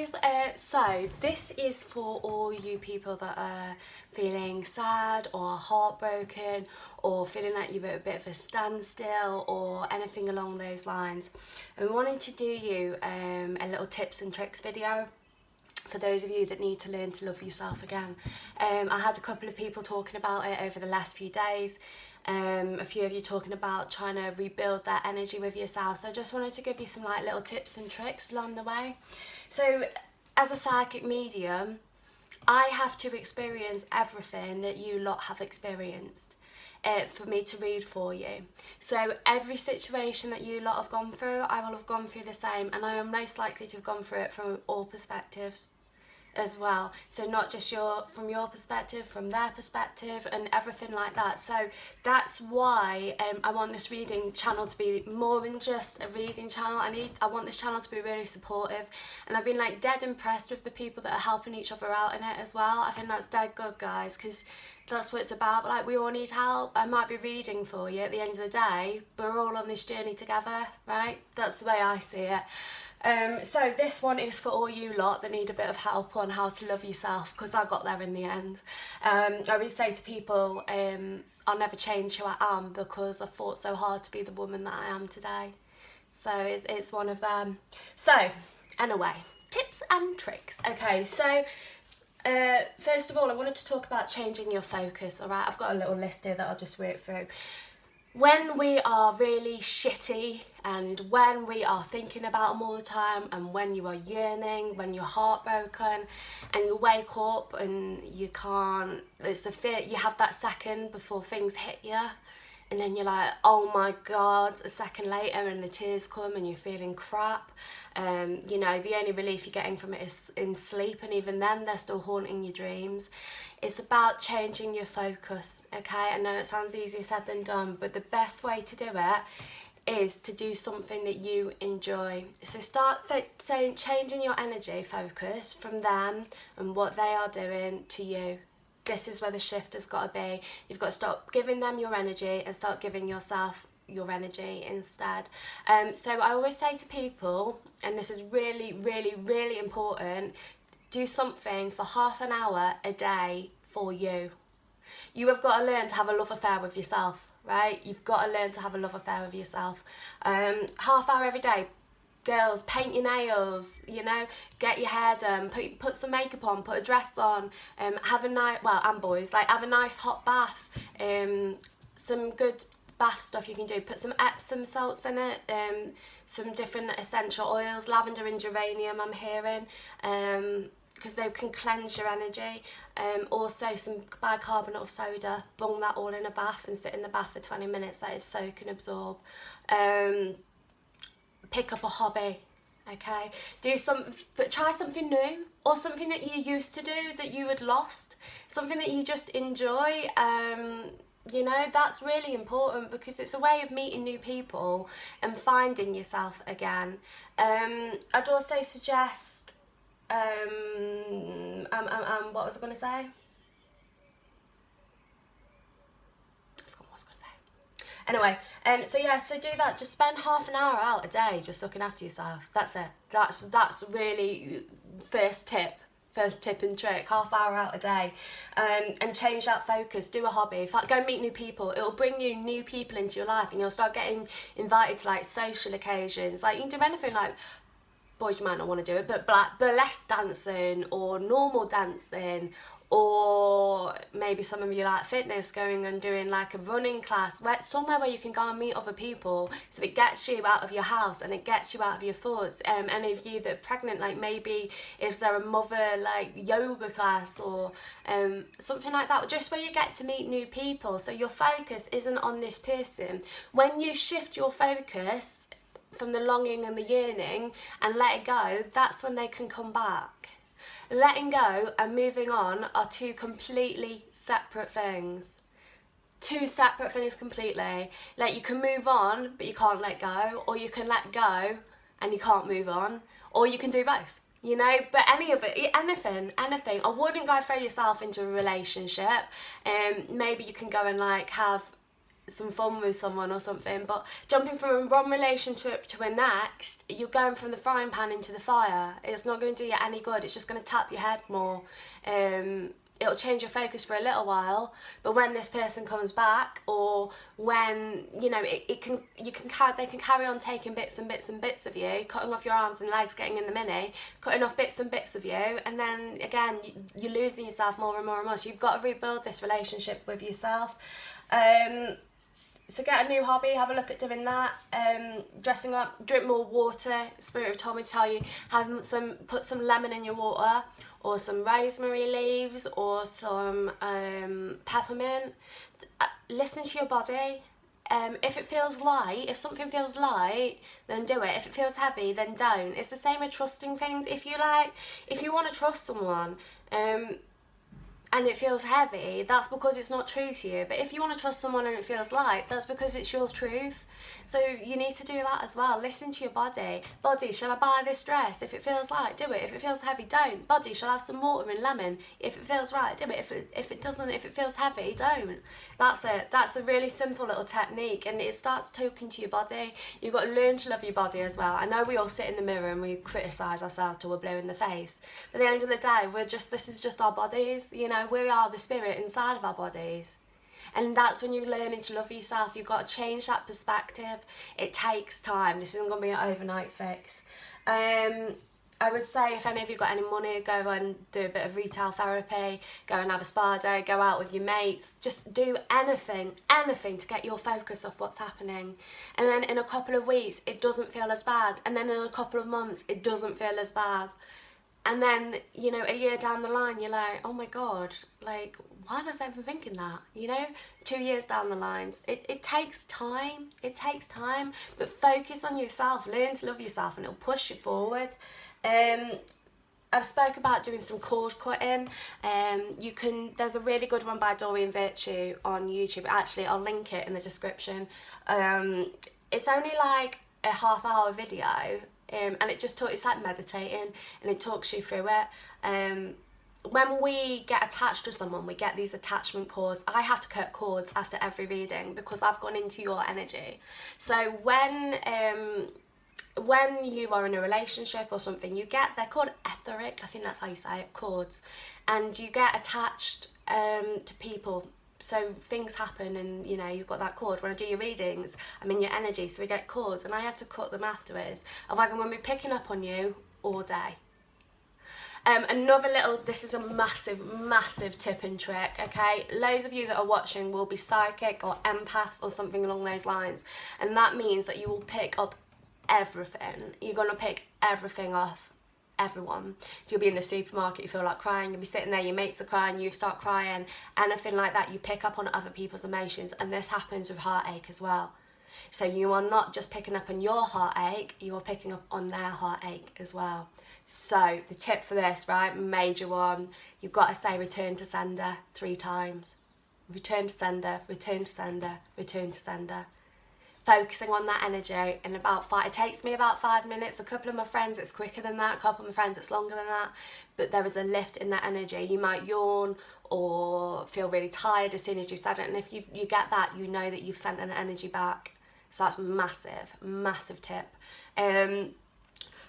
guys, so this is for all you people that are feeling sad or heartbroken or feeling that you're at a bit of a standstill or anything along those lines. And we wanted to do you a little tips and tricks video for those of you that need to learn to love yourself again. I had a couple of people talking about it over the last few days. A few of you talking about trying to rebuild that energy with yourself. So I just wanted to give you some like little tips and tricks along the way. So as a psychic medium, I have to experience everything that you lot have experienced for me to read for you. So every situation that you lot have gone through, I will have gone through the same, and I am most likely to have gone through it from all perspectives as well. So not just from your perspective, from their perspective, and everything like that. So that's why I want this reading channel to be more than just a reading channel. I want this channel to be really supportive, and I've been like dead impressed with the people that are helping each other out in it as well. I think that's dead good, guys, because that's what it's about. Like, we all need help. I might be reading for you at the end of the day, but we're all on this journey together, right? That's the way I see it. So this one is for all you lot that need a bit of help on how to love yourself, because I got there in the end. I would say to people, I'll never change who I am because I fought so hard to be the woman that I am today. So it's one of them. So anyway, tips and tricks. Okay, so first of all, I wanted to talk about changing your focus. Alright, I've got a little list here that I'll just work through. When we are really shitty, and when we are thinking about them all the time, and when you are yearning, when you're heartbroken, and you wake up and you can't, it's the fear, you have that second before things hit you, and then you're like, oh my God, a second later, and the tears come and you're feeling crap. You know, the only relief you're getting from it is in sleep, and even then they're still haunting your dreams. It's about changing your focus, okay? I know it sounds easier said than done, but the best way to do it is to do something that you enjoy. So start changing your energy focus from them and what they are doing to you. This is where the shift has got to be. You've got to stop giving them your energy and start giving yourself your energy instead. So I always say to people, and this is really, really, really important, do something for half an hour a day for you. You have got to learn to have a love affair with yourself, right? You've got to learn to have a love affair with yourself. Half hour every day. Girls, paint your nails, you know, get your hair done, put some makeup on, put a dress on, have a nice, well, and boys, like, have a nice hot bath, some good bath stuff you can do, put some Epsom salts in it, some different essential oils, lavender and geranium I'm hearing, because they can cleanse your energy. Also some bicarbonate of soda, bung that all in a bath and sit in the bath for 20 minutes, let it soak and absorb. Pick up a hobby, okay? But try something new, or something that you used to do that you had lost, something that you just enjoy. You know, that's really important because it's a way of meeting new people and finding yourself again. I'd also suggest, what was I going to say? Anyway, so do that. Just spend half an hour out a day just looking after yourself. That's it. That's really first tip and trick. Half hour out a day, and change that focus. Do a hobby. Go meet new people. It'll bring you new people into your life, and you'll start getting invited to like social occasions. Like, you can do anything. Like, boys, you might not want to do it, but burlesque dancing or normal dancing. Or maybe some of you like fitness, going and doing like a running class, somewhere where you can go and meet other people, so it gets you out of your house and it gets you out of your thoughts. Any of you that are pregnant, like maybe if there a mother like yoga class or something like that, just where you get to meet new people, so your focus isn't on this person. When you shift your focus from the longing and the yearning and let it go, that's when they can come back. Letting go and moving on are two completely separate things. Two separate things completely. Like, you can move on, but you can't let go, or you can let go and you can't move on, or you can do both, you know? But anything, I wouldn't go throw yourself into a relationship. Maybe you can go and like have some fun with someone or something, but jumping from one relationship to a next, you're going from the frying pan into the fire. It's not going to do you any good. It's just going to tap your head more. It'll change your focus for a little while, but when this person comes back, or when, you know, they can carry on taking bits and bits and bits of you, cutting off your arms and legs, getting in the mini, cutting off bits and bits of you, and then again you're losing yourself more and more and more. So you've got to rebuild this relationship with yourself. So get a new hobby, have a look at doing that. Dressing up, drink more water. Spirit have told me to tell you, put some lemon in your water, or some rosemary leaves, or some peppermint. Listen to your body. If it feels light, if something feels light, then do it. If it feels heavy, then don't. It's the same with trusting things. If you want to trust someone, and it feels heavy, that's because it's not true to you. But if you want to trust someone and it feels light, that's because it's your truth. So you need to do that as well. Listen to your body. Body, shall I buy this dress? If it feels light, do it. If it feels heavy, don't. Body, shall I have some water and lemon? If it feels right, do it. If it feels heavy, don't. That's it. That's a really simple little technique, and it starts talking to your body. You've got to learn to love your body as well. I know we all sit in the mirror and we criticise ourselves till we're blue in the face. But at the end of the day, this is just our bodies, you know. We are the spirit inside of our bodies, and that's when you're learning to love yourself. You've got to change that perspective. It takes time. This isn't going to be an overnight fix. I would say if any of you got any money, go and do a bit of retail therapy, go and have a spa day, go out with your mates, just do anything to get your focus off what's happening. And then in a couple of weeks it doesn't feel as bad, and then in a couple of months it doesn't feel as bad. And then, you know, a year down the line, you're like, oh my God, like, why was I even thinking that? You know, 2 years down the lines, it takes time. It takes time, but focus on yourself, learn to love yourself, and it'll push you forward. I've spoke about doing some cord cutting. There's a really good one by Doreen Virtue on YouTube. Actually, I'll link it in the description. It's only like a half-hour video. And it's like meditating, and it talks you through it. When we get attached to someone, we get these attachment cords. I have to cut cords after every reading because I've gone into your energy. So when you are in a relationship or something, they're called etheric, I think that's how you say it, cords, and you get attached to people. So things happen, and you know, you've got that cord. When I do your readings, I'm in your energy, so we get cords, and I have to cut them afterwards. Otherwise I'm going to be picking up on you all day. This is a massive tip and trick, okay? Loads of you that are watching will be psychic or empaths or something along those lines, and that means that you will pick up everything. You're going to pick everything off everyone. You'll be in the supermarket, you feel like crying, you'll be sitting there, your mates are crying, you start crying, anything like that. You pick up on other people's emotions, and this happens with heartache as well. So you are not just picking up on your heartache, you are picking up on their heartache as well. So the tip for this, right, major one, you've got to say return to sender 3 times. Return to sender, return to sender, return to sender. Focusing on that energy in it takes me about 5 minutes. A couple of my friends it's quicker than that, a couple of my friends it's longer than that, but there is a lift in that energy. You might yawn or feel really tired as soon as you've said it, and if you get that, you know that you've sent an energy back. So that's massive tip.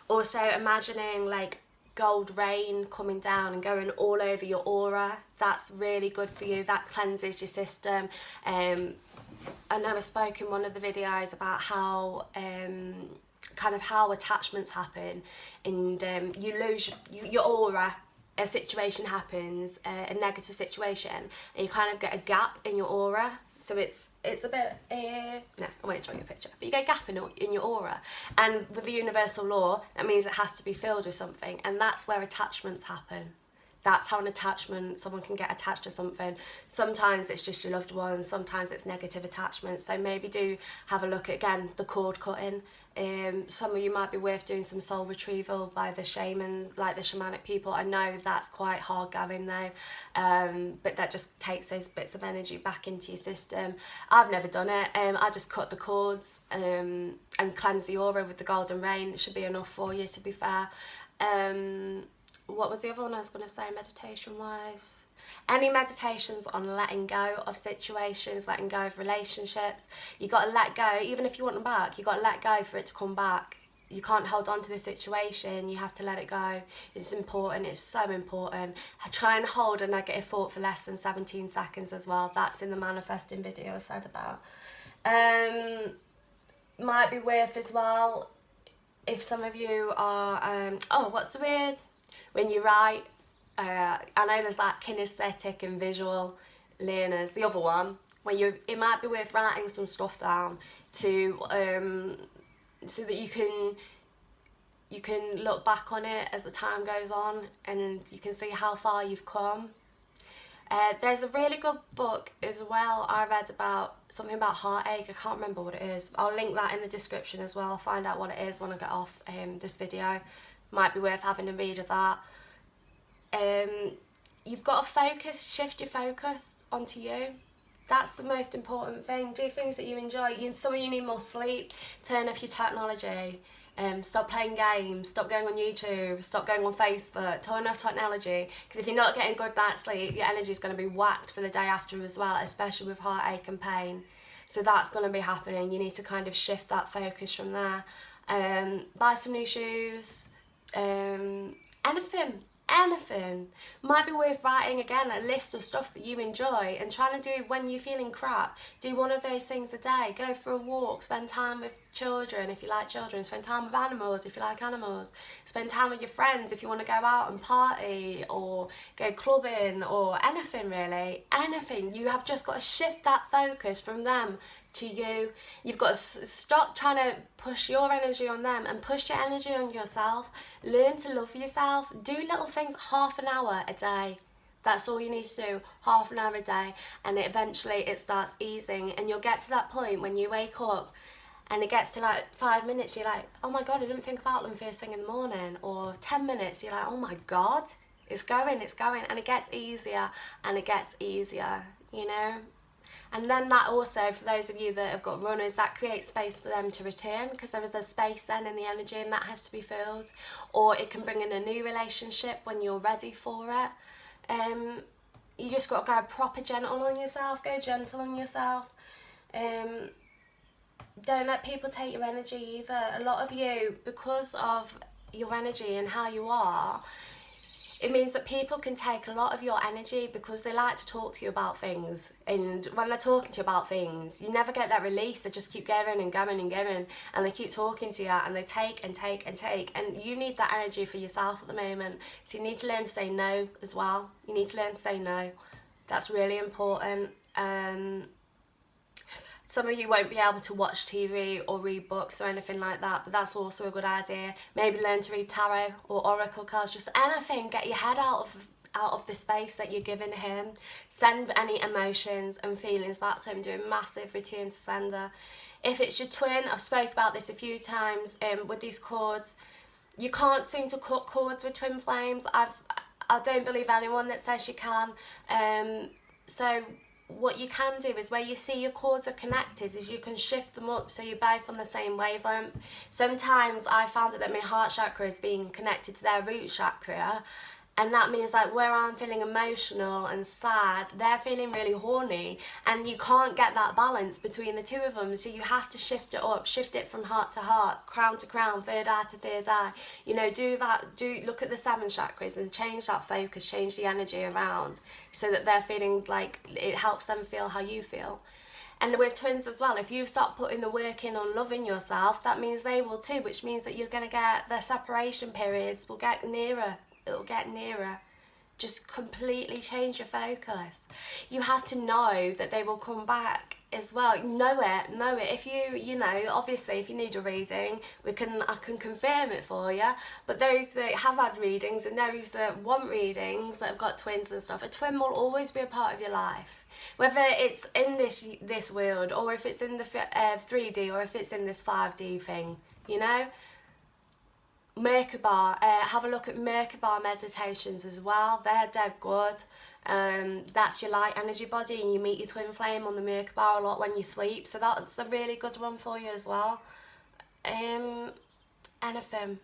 Also imagining like gold rain coming down and going all over your aura, that's really good for you. That cleanses your system. I know I spoke in one of the videos about how how attachments happen, and you lose your aura. A situation happens, a negative situation, and you kind of get a gap in your aura. So it's a bit, no, I won't show you a picture, but you get a gap in your aura. And with the universal law, that means it has to be filled with something, and that's where attachments happen. That's how someone can get attached to something. Sometimes it's just your loved one, sometimes it's negative attachment. So maybe do have a look at, again, the cord cutting. Some of you might be worth doing some soul retrieval by the shamans, like the shamanic people. I know that's quite hard going though, but that just takes those bits of energy back into your system. I've never done it. I just cut the cords and cleanse the aura with the golden rain. It should be enough for you, to be fair. what was the other one I was going to say meditation wise? Any meditations on letting go of situations, letting go of relationships. You got to let go, even if you want them back, you got to let go for it to come back. You can't hold on to the situation, you have to let it go. It's important, it's so important. Try and hold a negative thought for less than 17 seconds as well. That's in the manifesting video I said about. Might be worth as well, if some of you are, what's the word? When you write, I know there's like kinesthetic and visual learners. The other one, it might be worth writing some stuff down to, so that you can look back on it as the time goes on and you can see how far you've come. There's a really good book as well I read about something about heartache. I can't remember what it is. I'll link that in the description as well. I'll find out what it is when I get off this video. Might be worth having a read of that. You've got to shift your focus onto you. That's the most important thing. Do things that you enjoy. Some of you need more sleep. Turn off your technology. Stop playing games, stop going on YouTube, stop going on Facebook, turn off technology, because if you're not getting good night's sleep, your energy is going to be whacked for the day after as well, especially with heartache and pain. So that's going to be happening. You need to kind of shift that focus from there. Buy some new shoes, anything. Might be worth writing again a list of stuff that you enjoy and trying to do when you're feeling crap. Do one of those things a day. Go for a walk, spend time with children if you like children, spend time with animals if you like animals, spend time with your friends if you want to go out and party or go clubbing or anything really. Anything. You have just got to shift that focus from them to you. You've got to stop trying to push your energy on them and push your energy on yourself. Learn to love yourself. Do little things, half an hour a day. That's all you need to do, half an hour a day, and eventually it starts easing, and you'll get to that point when you wake up and it gets to like 5 minutes, you're like, oh my god, I didn't think about them first thing in the morning. Or 10 minutes, you're like, oh my god, it's going, and it gets easier and it gets easier, you know. And then that also, for those of you that have got runners, that creates space for them to return, because there is a space then in the energy and that has to be filled. Or it can bring in a new relationship when you're ready for it. You just got to go proper gentle on yourself, go gentle on yourself. Don't let people take your energy either. A lot of you, because of your energy and how you are, it means that people can take a lot of your energy because they like to talk to you about things. And when they're talking to you about things, you never get that release. They just keep going and going and going, and they keep talking to you, and they take and take and take. And you need that energy for yourself at the moment. So you need to learn to say no as well. You need to learn to say no. That's really important. Some of you won't be able to watch TV or read books or anything like that, but that's also a good idea. Maybe learn to read tarot or oracle cards, just anything. Get your head out of the space that you're giving him. Send any emotions and feelings back to him. Do a massive return to sender. If it's your twin, I've spoke about this a few times with these cords. You can't seem to cut cords with twin flames. I don't believe anyone that says you can. So what you can do is, where you see your cords are connected, is you can shift them up so you're both on the same wavelength. Sometimes I found that my heart chakra is being connected to their root chakra, and that means like where I'm feeling emotional and sad, they're feeling really horny, and you can't get that balance between the two of them, so you have to shift it up, shift it from heart to heart, crown to crown, third eye to third eye. You know, look at the 7 chakras and change that focus, change the energy around, so that they're feeling like it helps them feel how you feel. And with twins as well, if you start putting the work in on loving yourself, that means they will too, which means that you're going to get their separation periods will get nearer. It'll get nearer. Just completely change your focus. You have to know that they will come back as well. Know it. If you know, obviously if you need a reading, I can confirm it for you. But those that have had readings and those that want readings, that have got twins and stuff, a twin will always be a part of your life. Whether it's in this world, or if it's in the 3D, or if it's in this 5D thing, you know. Merkaba, have a look at Merkaba meditations as well. They're dead good. That's your light energy body, and you meet your twin flame on the Merkaba a lot when you sleep, so that's a really good one for you as well. Anything,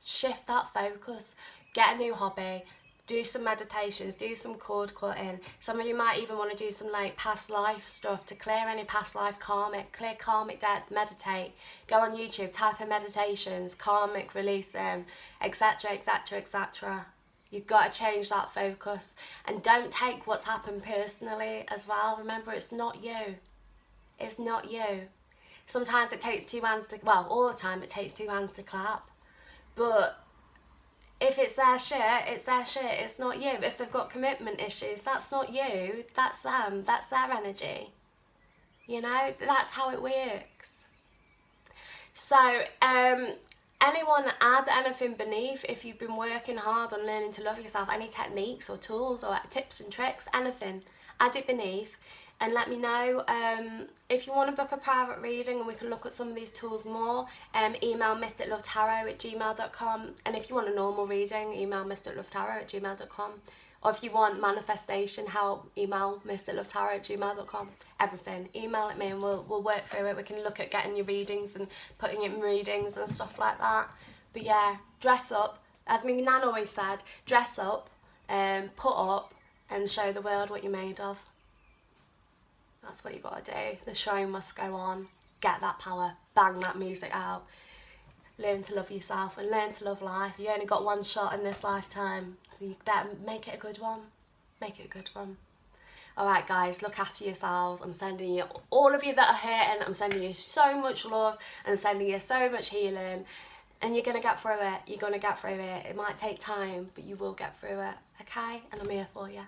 shift that focus, get a new hobby, do some meditations, do some cord cutting. Some of you might even want to do some like past life stuff to clear any past life clear karmic debts, meditate. Go on YouTube, type in meditations, karmic releasing, etc, etc, etc. You've got to change that focus, and don't take what's happened personally as well. Remember, it's not you. It's not you. Sometimes it takes two hands to, well, all the time it takes two hands to clap. But if it's their shit, it's their shit. It's not you. If they've got commitment issues, that's not you. That's them. That's their energy. You know, that's how it works. So, anyone add anything beneath if you've been working hard on learning to love yourself, any techniques or tools or tips and tricks, anything, add it beneath and let me know. If you want to book a private reading and we can look at some of these tools more, email mysticlovetarot@gmail.com, and if you want a normal reading, email mysticlovetarot@gmail.com. Or if you want manifestation help, email mysticlovetarot@gmail.com. Everything. Email it me and we'll work through it. We can look at getting your readings and putting it in readings and stuff like that. But yeah, dress up. As my nan always said, dress up, put up and show the world what you're made of. That's what you got to do. The show must go on. Get that power. Bang that music out. Learn to love yourself and learn to love life. You only got one shot in this lifetime. So you better make it a good one. Make it a good one. Alright guys, look after yourselves. I'm sending you, all of you that are hurting, I'm sending you so much love and sending you so much healing. And you're going to get through it. You're going to get through it. It might take time, but you will get through it. Okay? And I'm here for you.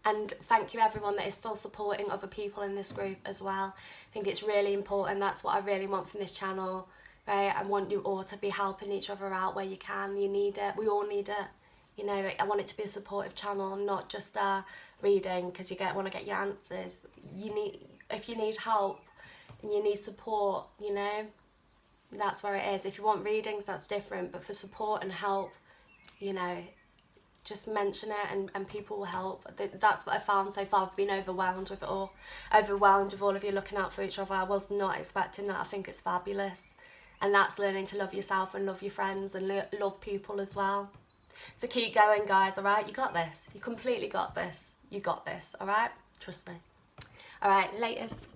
And thank you everyone that is still supporting other people in this group as well. I think it's really important. That's what I really want from this channel. Right? I want you all to be helping each other out where you can. You need it. We all need it. You know, I want it to be a supportive channel, not just a reading because you want to get your answers. If you need help and you need support, you know, that's where it is. If you want readings, that's different. But for support and help, you know, just mention it and people will help. That's what I found so far. I've been overwhelmed with it all. Overwhelmed with all of you looking out for each other. I was not expecting that. I think it's fabulous. And that's learning to love yourself and love your friends and love people as well. So keep going, guys, alright? You got this. You completely got this. You got this, alright? Trust me. Alright, laters.